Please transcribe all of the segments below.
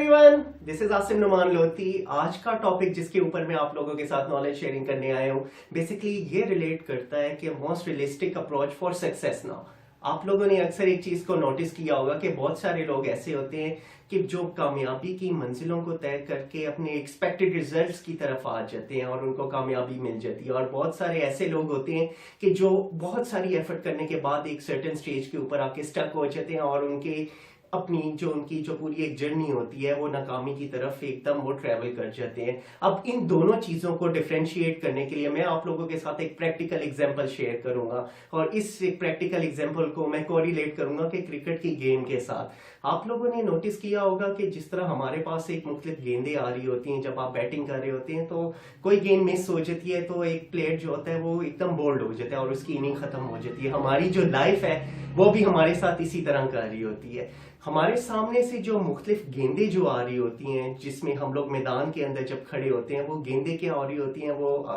Everyone, this is Asim Numan Lodhi. आज का topic जिसके ऊपर मैं आप लोगों के साथ नॉलेज शेयरिंग करने आया हूँ, बेसिकली ये रिलेट करता है कि most realistic approach for success now. आप लोगों ने अक्सर एक चीज को नोटिस किया होगा कि बहुत सारे लोग ऐसे होते हैं कि जो कामयाबी की मंजिलों को तय करके अपने एक्सपेक्टेड रिजल्ट्स की तरफ आ जाते हैं और उनको कामयाबी मिल जाती है, और बहुत सारे ऐसे लोग होते हैं कि जो बहुत सारी एफर्ट करने के बाद एक सर्टेन स्टेज के ऊपर आके स्टक हो जाते हैं और उनके उनकी जो पूरी एक जर्नी होती है वो नाकामी की तरफ एकदम वो ट्रेवल कर जाते हैं। अब इन दोनों चीजों को डिफरेंशिएट करने के लिए मैं आप लोगों के साथ एक प्रैक्टिकल एग्जांपल शेयर करूंगा, और इस प्रैक्टिकल एग्जांपल को मैं कोरिलेट करूंगा कि क्रिकेट की गेम के साथ। आप लोगों ने नोटिस किया होगा कि जिस तरह हमारे पास एक मुख्तलिफ गेंदें आ रही होती हैं, जब आप बैटिंग कर रहे होते हैं तो कोई गेंद मिस हो जाती है तो एक प्लेयर जो होता है वो एकदम बोल्ड हो जाता है और उसकी इनिंग खत्म हो जाती है। हमारी जो लाइफ है वो भी हमारे साथ इसी तरह कर रही होती है। हमारे सामने से जो मुख्तलिफ गेंदें जो आ रही होती हैं, जिसमें हम लोग मैदान के अंदर जब खड़े होते हैं, वो गेंदें क्या आ रही होती हैं, वो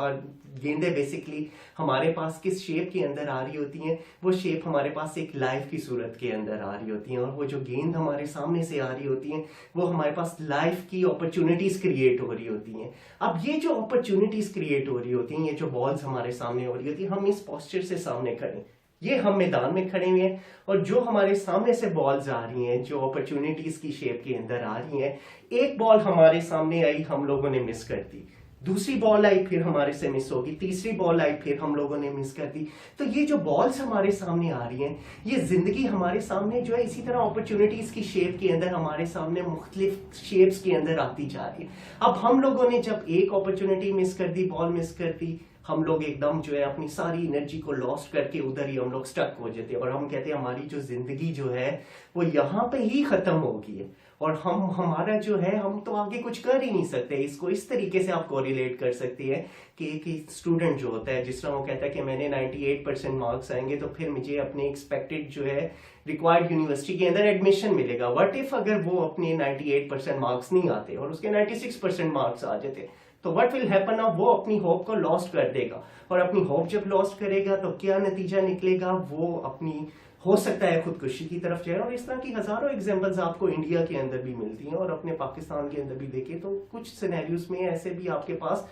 गेंदें बेसिकली हमारे पास किस शेप के अंदर आ रही होती हैं, वो शेप हमारे पास एक लाइफ की सूरत के अंदर आ रही होती हैं, और वो जो गेंद हमारे सामने से आ रही होती हैं वो हमारे पास लाइफ की अपॉर्चुनिटीज क्रिएट हो रही होती हैं। अब ये जो अपॉर्चुनिटीज क्रिएट हो रही होती हैं, ये जो बॉल्स हमारे सामने हो रही होती हैं, हम इस पोस्चर से सामने खड़े, ये हम मैदान में खड़े हुए हैं, और जो हमारे सामने से बॉल्स आ रही हैं जो अपॉर्चुनिटीज की शेप के अंदर आ रही हैं, एक बॉल हमारे सामने आई, हम लोगों ने मिस कर दी, दूसरी बॉल आई फिर हमारे से मिस होगी, तीसरी बॉल आई फिर हम लोगों ने मिस कर दी। तो ये जो बॉल्स हमारे सामने आ रही हैं, ये जिंदगी हमारे सामने जो है इसी तरह अपॉर्चुनिटीज की शेप के अंदर हमारे सामने मुख्तलिफ शेप्स के अंदर आती जा रही है। अब हम लोगों ने जब एक अपॉर्चुनिटी मिस कर दी, बॉल मिस कर दी, हम लोग एकदम जो है अपनी सारी एनर्जी को लॉस्ट करके उधर ही हम लोग स्टक हो जाते हैं, और हम कहते हैं हमारी जो जिंदगी जो है वो यहाँ पे ही खत्म हो गई है, और हमारा जो है हम तो आगे कुछ कर ही नहीं सकते। इसको इस तरीके से आप कोरिलेट कर सकते हैं कि एक स्टूडेंट जो होता है, जिस तरह वो कहता है कि मैंने 98% मार्क्स आएंगे तो फिर मुझे अपने एक्सपेक्टेड जो है रिक्वायर्ड यूनिवर्सिटी के अंदर एडमिशन मिलेगा। व्हाट इफ अगर वो अपने 98% मार्क्स नहीं आते और उसके 96% मार्क्स आ जाते, तो व्हाट विल हैपन, वो अपनी होप को लॉस्ट कर देगा, और अपनी होप जब लॉस्ट करेगा तो क्या नतीजा निकलेगा, वो अपनी हो सकता है खुदकुशी की तरफ जाए। और इस तरह की हजारों एग्जांपल्स आपको इंडिया के अंदर भी मिलती हैं, और अपने पाकिस्तान के अंदर भी देखें तो कुछ सिनेरियोस में ऐसे भी आपके पास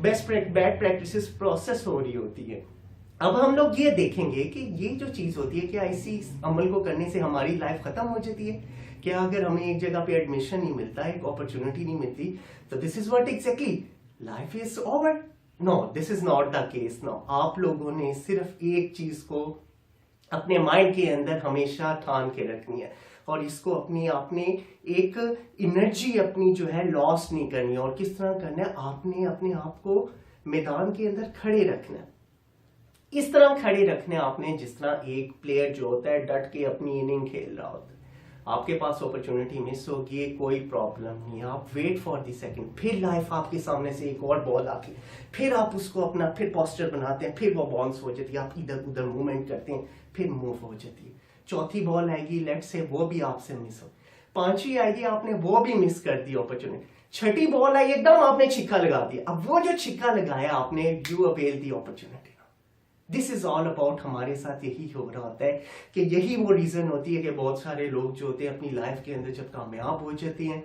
बैड प्रैक्टिसेस प्रोसेस हो रही होती है। अब हम लोग ये देखेंगे कि ये जो चीज होती है, क्या इसी अमल को करने से हमारी लाइफ खत्म हो जाती है? क्या अगर हमें एक जगह पे एडमिशन नहीं मिलता, एक अपॉर्चुनिटी नहीं मिलती, तो this is what exactly life is over? No, this is not the case. No, आप लोगों ने सिर्फ एक चीज को अपने माइंड के अंदर हमेशा ठान के रखनी है, और इसको अपनी आपने एक एनर्जी अपनी जो है लॉस नहीं करनी है। और किस तरह करना है, आपने अपने आप को मैदान के अंदर खड़े रखना है, इस तरह खड़े रखने आपने जिस तरह एक प्लेयर जो होता है डट के अपनी इनिंग खेल रहा होता है। आपके पास अपॉर्चुनिटी मिस होगी, कोई प्रॉब्लम नहीं, आप वेट फॉर द सेकंड, फिर लाइफ आपके सामने से एक और बॉल आती है, फिर आप उसको अपना फिर पोस्टर बनाते हैं, फिर वो बाउंस हो जाती है, आप इधर उधर मूवमेंट करते हैं, फिर मूव हो जाती है। चौथी बॉल आएगी, लेट से वो भी आपसे मिस हो, पांचवी आएगी, आपने वो भी मिस कर दी अपॉर्चुनिटी, छठी बॉल आई, एकदम आपने छिक्का लगा दिया। अब वो जो छिक्का लगाया आपने, you avail the opportunity. This is all about, हमारे साथ यही हो रहा होता है कि यही वो रीजन होती है कि बहुत सारे लोग जो होते हैं अपनी लाइफ के अंदर जब कामयाब हो जाते हैं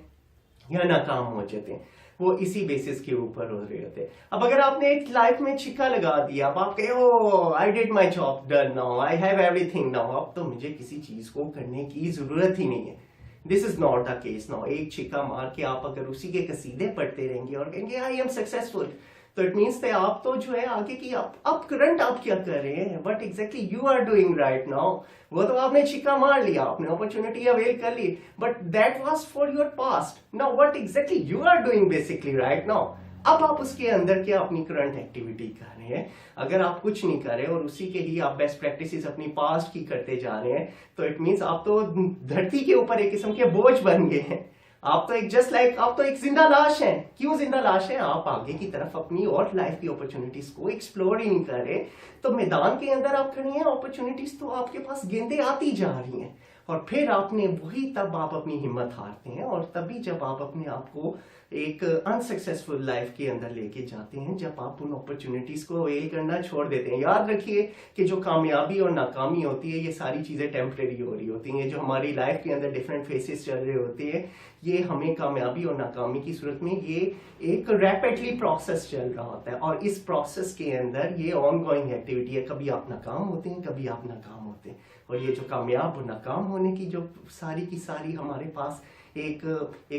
या नाकाम हो जाते हैं, वो इसी बेसिस के ऊपर हो रहे होते हैं। अब अगर आपने एक लाइफ में छिक्का लगा दिया, अब आप कहे oh I did my job done now, I have everything now, अब तो मुझे किसी चीज को करने की जरूरत ही नहीं है। This is not the case. Now एक छिक्का मार के आप अगर उसी के कसीदे पढ़ते रहेंगे और कहेंगे आई एम सक्सेसफुल, तो इट मीन्स आप तो जो है आगे की अब करंट आप क्या कर रहे हैं, what exactly you are doing right now. वो तो आपने छिक्का मार लिया, आपने अपॉर्चुनिटी अवेल कर ली, but that was for your past. Now what exactly you are doing basically right now, अब आप उसके अंदर क्या अपनी करंट एक्टिविटी कर रहे हैं। अगर आप कुछ नहीं कर रहे और उसी के ही आप बेस्ट प्रैक्टिसेस अपनी पास्ट की करते जा रहे हैं, तो इट मीन्स आप तो धरती के ऊपर एक किस्म के बोझ बन गए हैं। आप तो एक जस्ट लाइक आप तो एक जिंदा लाश हैं। क्यों जिंदा लाश हैं? आप आगे की तरफ अपनी और लाइफ की अपॉर्चुनिटीज को एक्सप्लोर ही नहीं कर रहे। तो मैदान के अंदर आप खड़े हैं, अपॉर्चुनिटीज तो आपके पास गेंदें आती जा रही हैं, और फिर आपने वही, तब आप अपनी हिम्मत हारते हैं, और तभी जब आप अपने आप को एक अनसक्सेसफुल लाइफ के अंदर लेके जाते हैं, जब आप उन अपॉर्चुनिटीज को अवेल करना छोड़ देते हैं। याद रखिए कि जो कामयाबी और नाकामी होती है, ये सारी चीजें टेम्परेरी हो रही होती हैं। ये जो हमारी लाइफ के अंदर डिफरेंट फेसेस चल रहे होते हैं, ये हमें कामयाबी और नाकामी की सूरत में ये एक रैपिडली प्रोसेस चल रहा होता है, और इस प्रोसेस के अंदर ये ऑन गोइंग एक्टिविटी है। कभी आप नाकाम होते हैं, कभी आप नाकाम होते हैं, और ये जो कामयाब और नाकाम होने की जो सारी की सारी हमारे पास एक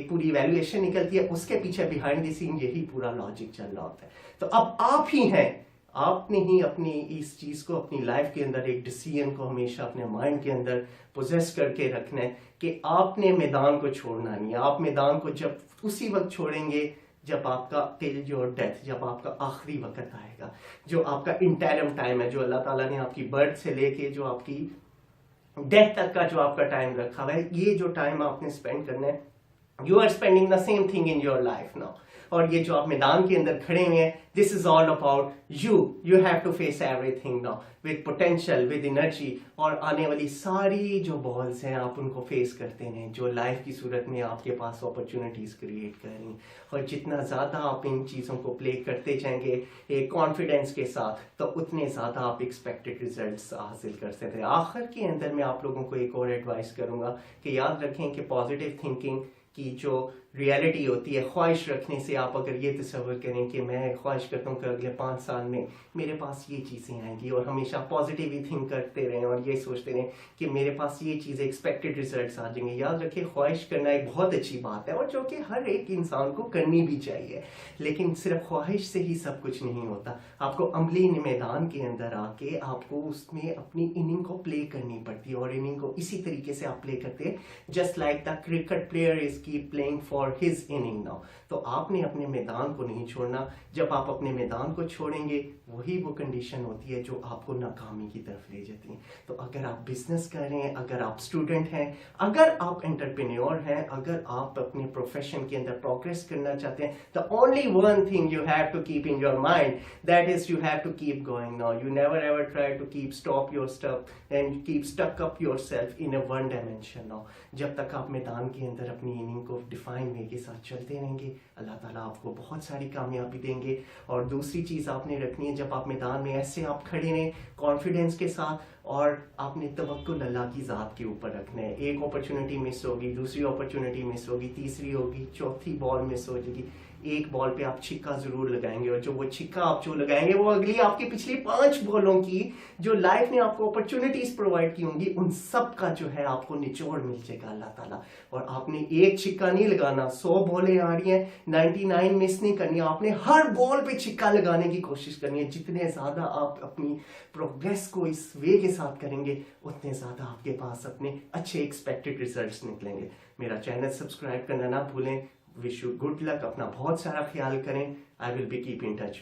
पूरी इवैल्यूएशन निकलती है, उसके पीछे बिहाइंड द सीन यही पूरा लॉजिक चल रहा होता है। तो अब आप ही हैं, आपने ही अपनी इस चीज को अपनी लाइफ के अंदर एक डिसीजन को हमेशा अपने माइंड के अंदर पोजेस करके रखना है कि आपने मैदान को छोड़ना नहीं है। आप मैदान को जब उसी वक्त छोड़ेंगे जब आपका टिल योर डेथ, जब आपका आखिरी वक्त आएगा, जो आपका इंटरम टाइम है, जो अल्लाह ताला ने आपकी बर्थ से लेके जो आपकी डेथ तक का जो आपका टाइम रखा हुआ है, ये जो टाइम आपने स्पेंड करना है, you are spending the same thing in your life now. और ये जो आप मैदान के अंदर खड़े हुए हैं, this is all about you have to face everything now with potential, with energy, और आने वाली सारी जो बॉल्स हैं आप उनको फेस करते हैं, जो लाइफ की सूरत में आपके पास अपॉर्चुनिटीज क्रिएट कर रही हैं। और जितना ज्यादा आप इन चीजों को प्ले करते जाएंगे एक कॉन्फिडेंस के साथ, तो उतने ज्यादा आप एक्सपेक्टेड रिजल्ट्स हासिल कर सकते हैं। आखिर के अंदर मैं आप लोगों को एक और एडवाइस करूंगा कि याद रखें कि पॉजिटिव थिंकिंग की जो रियलिटी होती है, ख्वाहिश रखने से आप अगर ये तस्वर करें कि मैं ख्वाहिश करता हूँ कि अगले 5 साल में मेरे पास ये चीज़ें आएंगी, और हमेशा पॉजिटिव ही थिंक करते रहें और ये सोचते रहें कि मेरे पास ये चीज़ें एक्सपेक्टेड रिजल्ट्स आ जाएंगे। याद रखिए, ख्वाहिश करना एक बहुत अच्छी बात है, और जो कि हर एक इंसान को करनी भी चाहिए, लेकिन सिर्फ ख्वाहिश से ही सब कुछ नहीं होता। आपको अमली मैदान के अंदर आके आपको उसमें अपनी इनिंग को प्ले करनी पड़ती है, और इनिंग को इसी तरीके से आप प्ले करते हैं just like the cricket player is keep playing for his inning now. तो आपने अपने मैदान को नहीं छोड़ना। जब आप अपने मैदान को छोड़ेंगे, वही वो कंडीशन होती है जो आपको नाकामी की तरफ ले जाती है। तो अगर आप बिजनेस कर रहे हैं, अगर आप स्टूडेंट हैं, अगर आप एंटरप्रेन्योर हैं, अगर आप अपने प्रोफेशन के अंदर प्रोग्रेस करना चाहते हैं, the only one thing you have to keep in your mind, that is you have to keep going now. You never ever try to keep stop your stuff and keep stuck up yourself in a one dimension now. जब तक आप मैदान के अंदर अपनी inning को define वे के साथ चलते रहेंगे, अल्लाह ताला आपको बहुत सारी कामयाबी देंगे। और दूसरी चीज आपने रखनी है, जब आप मैदान में ऐसे आप खड़े हैं कॉन्फिडेंस के साथ, और आपने तवक्कुल अल्लाह की ज़ात के ऊपर रखना है। एक अपॉर्चुनिटी मिस होगी, दूसरी अपॉर्चुनिटी मिस होगी, तीसरी होगी, चौथी बॉल मिस हो जाएगी, एक बॉल पे आप छिक्का जरूर लगाएंगे, और जो वो छिक्का आप जो लगाएंगे वो अगली आपकी पिछली 5 बॉलों की जो लाइफ ने आपको अपॉर्चुनिटीज प्रोवाइड की होंगी, उन सब का जो है आपको निचोड़ मिल जाएगा अल्लाह ताला। और आपने एक छिक्का नहीं लगाना, 100 बॉलें आ रही हैं, 99 मिस नहीं करनी, आपने हर बॉल पे छिक्का लगाने की कोशिश करनी है। जितने ज्यादा आप अपनी प्रोग्रेस को इस वे के साथ करेंगे, उतने ज्यादा आपके पास अपने अच्छे एक्सपेक्टेड रिजल्ट्स निकलेंगे। मेरा चैनल सब्सक्राइब करना ना भूलें। विश यू गुड लक, अपना बहुत सारा ख्याल करें। I will be keep in touch.